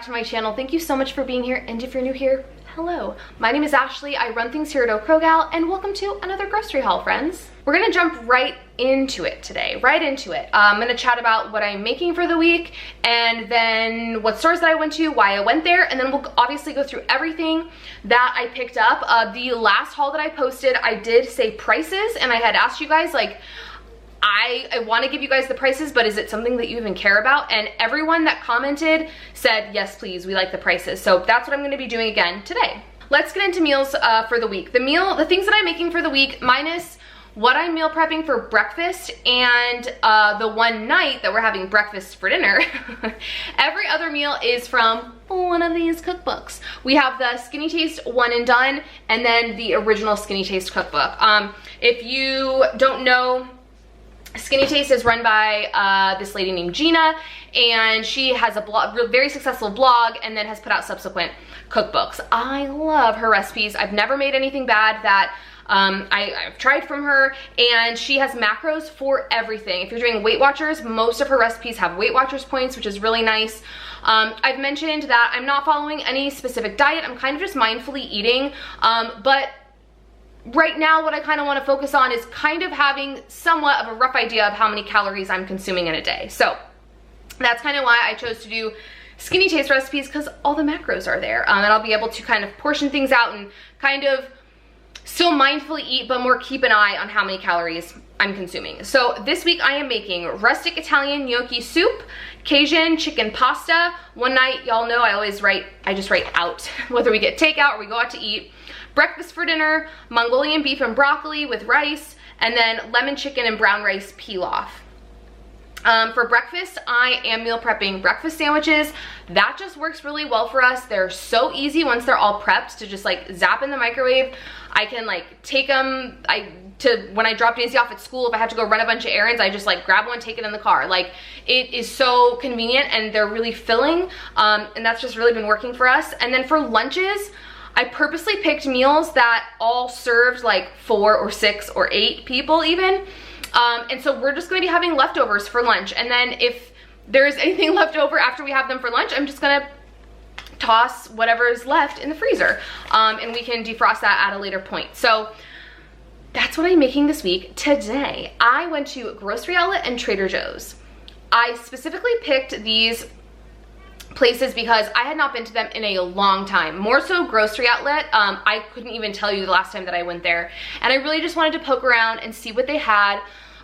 to my channel. Thank you so much for being here, and if you're new here, hello. My name is Ashley, I run things here at O'Krogal, and welcome to another grocery haul, friends. We're gonna jump right into it today, I'm gonna chat about what I'm making for the week, and then what stores that I went to, why I went there, and then we'll obviously go through everything that I picked up. The last haul that I posted, I did say prices, and I had asked you guys, like, I want to give you guys the prices, but is it something that you even care about? And everyone that commented said, yes, please, we like the prices. So that's what I'm going to be doing again today. Let's get into meals for the week. The things that I'm making for the week, minus what I'm meal prepping for breakfast and the one night that we're having breakfast for dinner, every other meal is from one of these cookbooks. We have the Skinny Taste One and Done, and then the original Skinny Taste cookbook. If you don't know, Skinny Taste is run by this lady named Gina, and she has a blog, very successful blog, and then has put out subsequent cookbooks. I love her recipes. I've never made anything bad that I've tried from her, and she has macros for everything. If you're doing Weight Watchers, most of her recipes have Weight Watchers points, which is really nice. I've mentioned that I'm not following any specific diet. I'm kind of just mindfully eating, but right now, what I kind of want to focus on is kind of having somewhat of a rough idea of how many calories I'm consuming in a day. So that's kind of why I chose to do Skinny Taste recipes, because all the macros are there. And I'll be able to kind of portion things out and kind of still mindfully eat, but more keep an eye on how many calories I'm consuming. So this week I am making rustic Italian gnocchi soup, Cajun chicken pasta. One night, y'all know I just write out whether we get takeout or we go out to eat. Breakfast for dinner, Mongolian beef and broccoli with rice, and then lemon chicken and brown rice pilaf. For breakfast, I am meal prepping breakfast sandwiches. That just works really well for us. They're so easy once they're all prepped to just like zap in the microwave. I can like take them when I drop Daisy off at school. If I have to go run a bunch of errands, I just like grab one, take it in the car. Like, it is so convenient, and they're really filling, and that's just really been working for us. And then for lunches, I purposely picked meals that all served like 4 or 6 or 8 people even. And so we're just gonna be having leftovers for lunch. And then if there's anything left over after we have them for lunch, I'm just gonna toss whatever is left in the freezer. And we can defrost that at a later point. So that's what I'm making this week. Today, I went to Grocery Outlet and Trader Joe's. I specifically picked these places because I had not been to them in a long time. More so Grocery Outlet. I couldn't even tell you the last time that I went there, and I really just wanted to poke around and see what they had.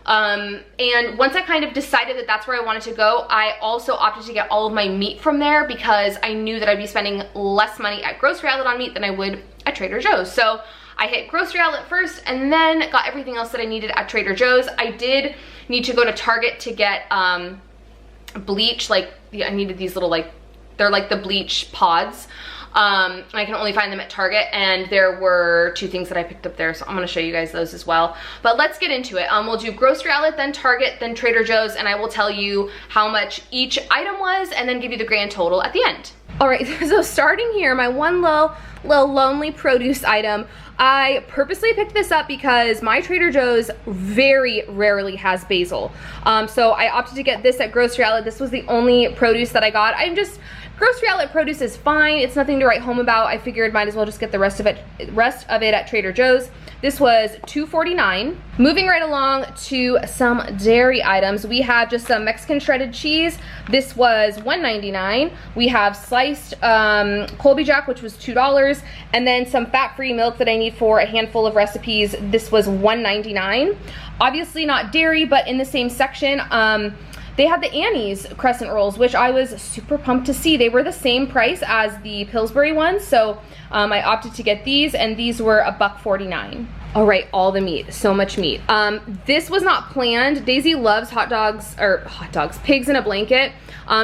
And once I kind of decided that that's where I wanted to go, I also opted to get all of my meat from there because I knew that I'd be spending less money at Grocery Outlet on meat than I would at Trader Joe's. So I hit Grocery Outlet first and then got everything else that I needed at Trader Joe's. I did need to go to Target to get bleach. I needed these little they're like the bleach pods. I can only find them at Target, and there were 2 things that I picked up there, so I'm gonna show you guys those as well. But let's get into it. We'll do Grocery Outlet, then Target, then Trader Joe's, and I will tell you how much each item was and then give you the grand total at the end. All right, so starting here, my one little lonely produce item. I purposely picked this up because my Trader Joe's very rarely has basil. So I opted to get this at Grocery Outlet. This was the only produce that I got. Grocery Outlet produce is fine. It's nothing to write home about. I figured might as well just get the rest of it at Trader Joe's. This was $2.49. Moving right along to some dairy items. We have just some Mexican shredded cheese. This was $1.99. We have sliced Colby Jack, which was $2, and then some fat-free milk that I need for a handful of recipes. This was $1.99. Obviously not dairy, but in the same section, they had the Annie's Crescent rolls, which I was super pumped to see. They were the same price as the Pillsbury ones, so I opted to get these, and these were $1.49. All right, all the meat, so much meat. This was not planned. Daisy loves pigs in a blanket.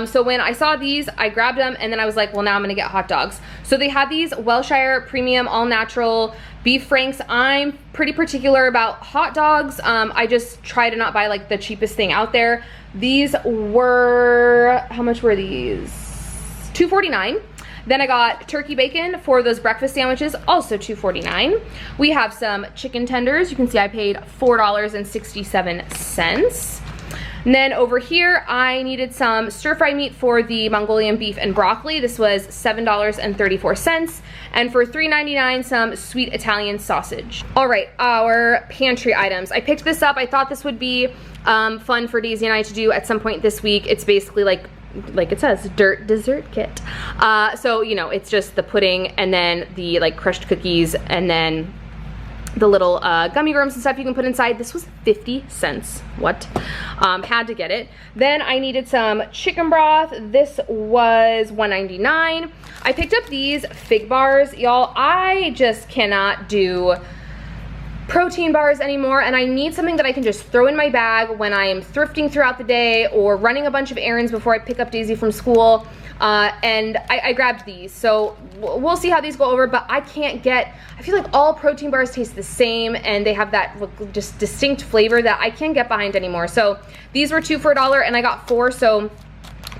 So when I saw these, I grabbed them, and then I was like, well, now I'm gonna get hot dogs. So they had these Welsher premium all natural beef franks. I'm pretty particular about hot dogs. I just try to not buy like the cheapest thing out there. These were, how much were these? $2.49. Then I got turkey bacon for those breakfast sandwiches, also $2.49. We have some chicken tenders. You can see I paid $4.67. And then over here, I needed some stir-fry meat for the Mongolian beef and broccoli. This was $7.34. And for $3.99, some sweet Italian sausage. All right, our pantry items. I picked this up. I thought this would be fun for Daisy and I to do at some point this week. It's basically like it says, dirt dessert kit. So, you know, it's just the pudding and then the like crushed cookies and then the little gummy worms and stuff you can put inside. This was 50 cents. What? Had to get it. Then I needed some chicken broth. This was $1.99. I picked up these fig bars. Y'all, I just cannot do protein bars anymore, and I need something that I can just throw in my bag when I am thrifting throughout the day or running a bunch of errands before I pick up Daisy from school. And I grabbed these, so we'll see how these go over, but I can't get, I feel like all protein bars taste the same and they have that just distinct flavor that I can't get behind anymore. So these were 2 for $1 and I got 4, so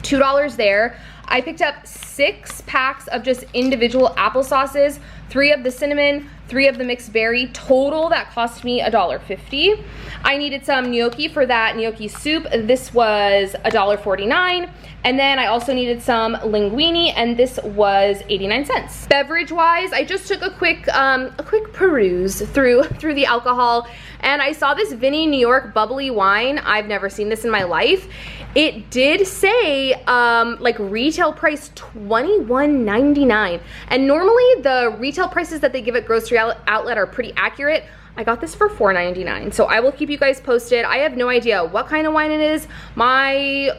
$2 there. I picked up 6 packs of just individual applesauces, 3 of the cinnamon, 3 of the mixed berry. Total, that cost me $1.50. I needed some gnocchi for that gnocchi soup. This was $1.49. And then I also needed some linguine, and this was 89 cents. Beverage wise, I just took a quick peruse through the alcohol, and I saw this Vinny New York bubbly wine. I've never seen this in my life. It did say like retail price $21.99, and normally the retail prices that they give at grocery outlet are pretty accurate. I got this for $4.99, so I will keep you guys posted. I have no idea what kind of wine it is. My,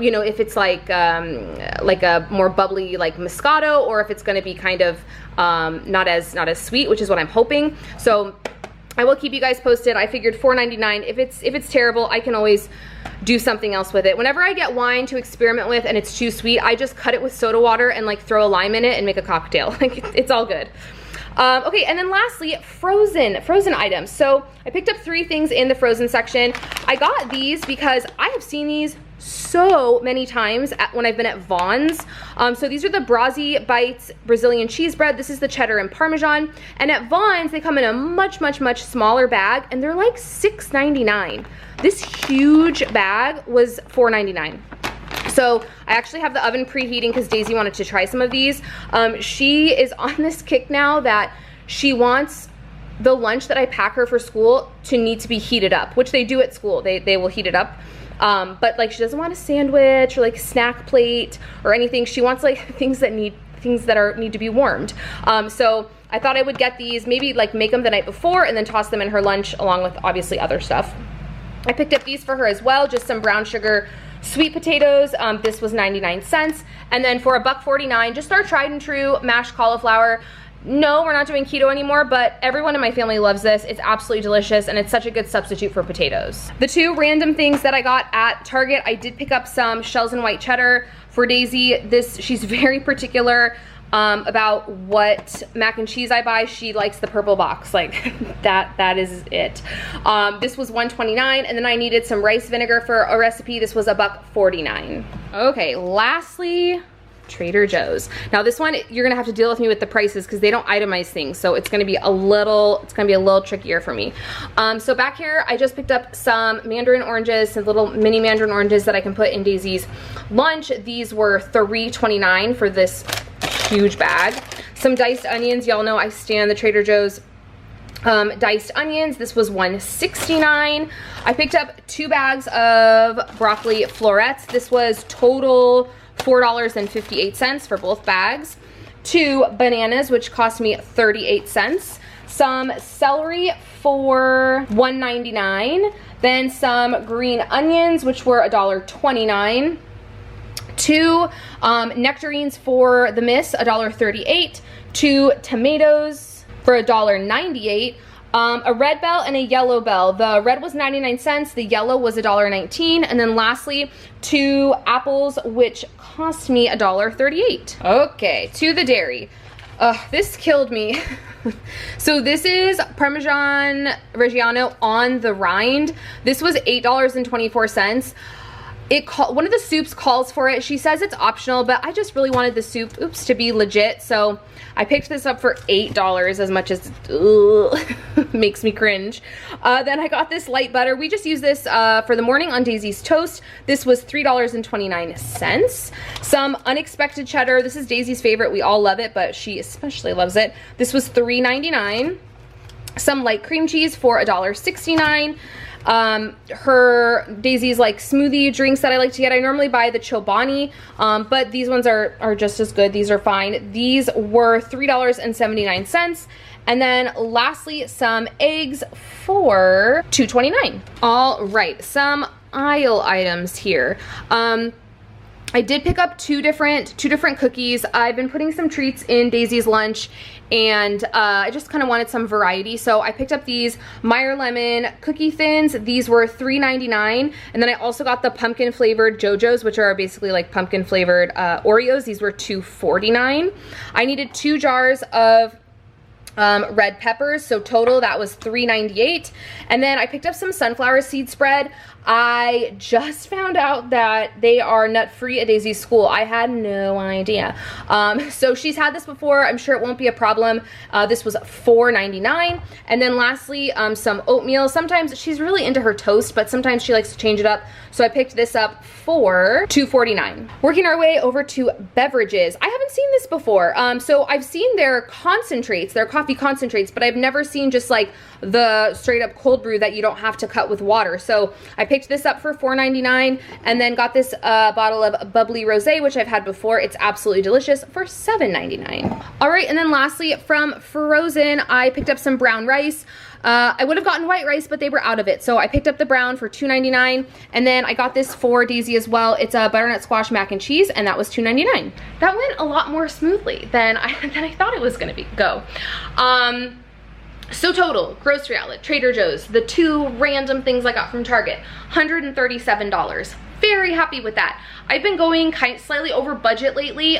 you know, if it's like a more bubbly like Moscato, or if it's gonna be kind of not as sweet, which is what I'm hoping. So I will keep you guys posted. I figured $4.99. If it's terrible, I can always do something else with it. Whenever I get wine to experiment with and it's too sweet, I just cut it with soda water and like throw a lime in it and make a cocktail. Like it's all good. Okay, and then lastly, frozen items. So I picked up 3 things in the frozen section. I got these because I have seen these so many times when I've been at Vaughn's. So these are the Brazzi Bites Brazilian cheese bread. This is the cheddar and Parmesan. And at Vaughn's, they come in a much smaller bag, and they're like $6.99. This huge bag was $4.99. So I actually have the oven preheating because Daisy wanted to try some of these. She is on this kick now that she wants the lunch that I pack her for school to need to be heated up, which they do at school. They will heat it up. But like she doesn't want a sandwich or like a snack plate or anything. She wants like things that need to be warmed. So I thought I would get these, maybe like make them the night before and then toss them in her lunch along with obviously other stuff. I picked up these for her as well, just some brown sugar sweet potatoes. This was 99 cents. And then for $1.49, just our tried and true mashed cauliflower. No, we're not doing keto anymore, but everyone in my family loves this. It's absolutely delicious, and it's such a good substitute for potatoes. The 2 random things that I got at Target, I did pick up some shells and white cheddar for Daisy. She's very particular about what mac and cheese I buy. She likes the purple box, like that is it. This was $1.29, and then I needed some rice vinegar for a recipe. This was $1.49. Okay, lastly, Trader Joe's. Now this one, you're gonna have to deal with me with the prices because they don't itemize things, so it's gonna be a little trickier for me. So back here, I just picked up some Mandarin Oranges, some little mini Mandarin Oranges that I can put in Daisy's lunch. These were $3.29 for this huge bag. Some diced onions. Y'all know I stand the Trader Joe's diced onions. This was $1.69. I picked up 2 bags of broccoli florets. This was total $4.58 for both bags. 2 bananas, which cost me 38 cents. Some celery for $1.99. Then some green onions, which were $1.29. 2 nectarines for the Miss, $1.38. 2 tomatoes for $1.98. A red bell and a yellow bell. The red was 99 cents, the yellow was $1.19, and then lastly, 2 apples, which cost me $1.38. Okay, to the dairy. This killed me. So this is Parmesan Reggiano on the rind. This was $8.24. One of the soups calls for it. She says it's optional, but I just really wanted the soup, to be legit. So I picked this up for $8, as much as makes me cringe. Then I got this light butter. We just use this for the morning on Daisy's toast. This was $3.29. Some unexpected cheddar. This is Daisy's favorite. We all love it, but she especially loves it. This was $3.99. Some light cream cheese for $1.69. Daisy's like smoothie drinks that I like to get. I normally buy the Chobani, but these ones are just as good. These are fine. These were $3.79. And then lastly, some eggs for $2.29. All right, some aisle items here. I did pick up two different cookies. I've been putting some treats in Daisy's lunch, and I just kind of wanted some variety. So I picked up these Meyer Lemon Cookie Thins. These were $3.99. And then I also got the pumpkin flavored JoJo's, which are basically like pumpkin flavored Oreos. These were $2.49. I needed 2 jars of red peppers, so total that was $3.98. And then I picked up some sunflower seed spread. I just found out that they are nut-free at Daisy's school. I had no idea. So she's had this before. I'm sure it won't be a problem. This was $4.99. And then lastly, some oatmeal. Sometimes she's really into her toast, but sometimes she likes to change it up. So I picked this up for $2.49. Working our way over to Beverages. I haven't seen this before. So I've seen their concentrates, their coffee concentrates, but I've never seen just like the straight up cold brew that you don't have to cut with water. So I picked this up for $4.99 and then got this bottle of bubbly rosé, which I've had before. It's absolutely delicious, for $7.99. All right, and then lastly from Frozen, I picked up some brown rice. I would have gotten white rice, but they were out of it. So I picked up the brown for $2.99. And then I got this for Daisy as well. It's a butternut squash mac and cheese, and that was $2.99. That went a lot more smoothly than I thought it was gonna go. So total, grocery outlet, Trader Joe's, the 2 random things I got from Target, $137. Very happy with that. I've been going slightly over budget lately,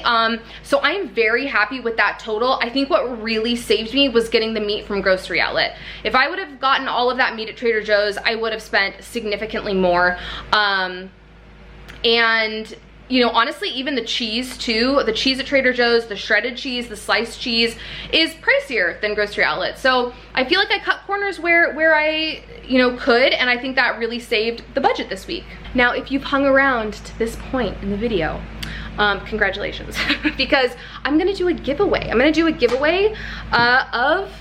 so I'm very happy with that total. I think what really saved me was getting the meat from Grocery Outlet. If I would have gotten all of that meat at Trader Joe's, I would have spent significantly more. And you know, honestly, even the cheese too, the cheese at Trader Joe's, the shredded cheese, the sliced cheese is pricier than Grocery Outlet. So I feel like I cut corners where I, you know, could, and I think that really saved the budget this week. Now, if you've hung around to this point in the video, congratulations, because I'm gonna do a giveaway. I'm gonna do a giveaway of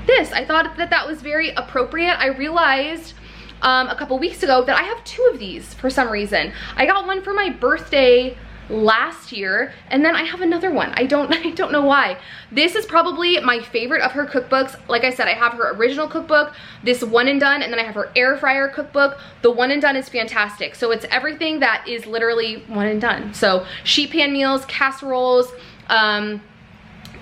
this. I thought that was very appropriate. I realized a couple weeks ago that I have 2 of these for some reason. I got one for my birthday last year, and then I have another one. I don't know why. This is probably my favorite of her cookbooks. Like I said, I have her original cookbook, this One and Done, and then I have her air fryer cookbook. The One and Done is fantastic. So it's everything that is literally one and done. So sheet pan meals, casseroles,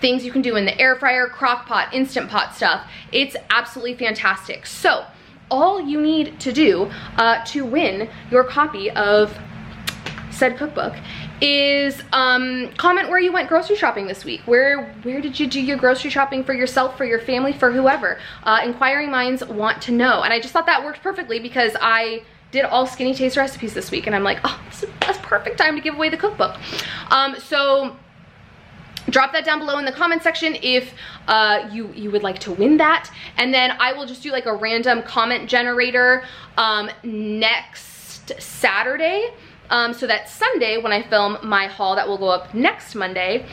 things you can do in the air fryer, crock pot, instant pot stuff. It's absolutely fantastic. So all you need to do to win your copy of said cookbook is comment where you went grocery shopping this week. Where did you do your grocery shopping for yourself, for your family, for whoever? Inquiring minds want to know. And I just thought that worked perfectly because I did all Skinny Taste recipes this week, and I'm like, oh, that's perfect time to give away the cookbook. So drop that down below in the comment section if you would like to win that. And then I will just do like a random comment generator next Saturday. So that Sunday when I film my haul that will go up next Monday,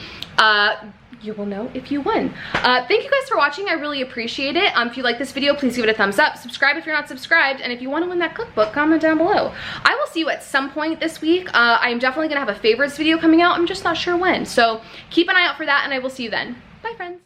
you will know if you won. Thank you guys for watching. I really appreciate it. If you like this video, please give it a thumbs up. Subscribe if you're not subscribed. And if you want to win that cookbook, comment down below. I will see you at some point this week. I'm definitely going to have a favorites video coming out. I'm just not sure when. So keep an eye out for that, and I will see you then. Bye, friends.